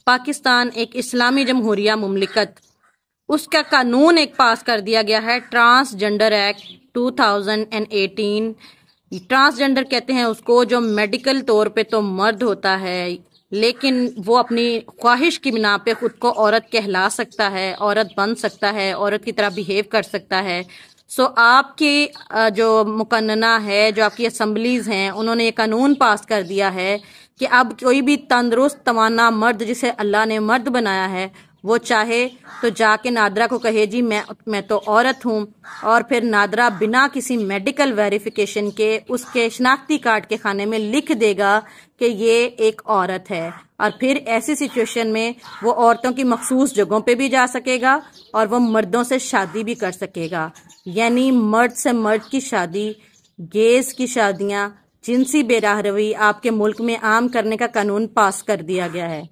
پاکستان ایک اسلامی جمہوریہ مملکت، اس کا قانون ایک پاس کر دیا گیا ہے ٹرانسجنڈر ایکٹ 2018۔ ٹرانسجنڈر کہتے ہیں اس کو جو میڈیکل طور پہ تو مرد ہوتا ہے، لیکن وہ اپنی خواہش کی بنا پہ خود کو عورت کہلا سکتا ہے، عورت بن سکتا ہے، عورت کی طرح بیہیو کر سکتا ہے۔ آپ کی جو مقننہ ہے، جو آپ کی اسمبلیز ہیں، انہوں نے یہ قانون پاس کر دیا ہے کہ اب کوئی بھی تندرست توانا مرد جسے اللہ نے مرد بنایا ہے، وہ چاہے تو جا کے نادرا کو کہے جی میں تو عورت ہوں، اور پھر نادرا بنا کسی میڈیکل ویریفیکیشن کے اس کے شناختی کارڈ کے خانے میں لکھ دے گا کہ یہ ایک عورت ہے، اور پھر ایسی سچویشن میں وہ عورتوں کی مخصوص جگہوں پہ بھی جا سکے گا اور وہ مردوں سے شادی بھی کر سکے گا۔ یعنی مرد سے مرد کی شادی، گیز کی شادیاں، جنسی بے راہ روی آپ کے ملک میں عام کرنے کا قانون پاس کر دیا گیا ہے۔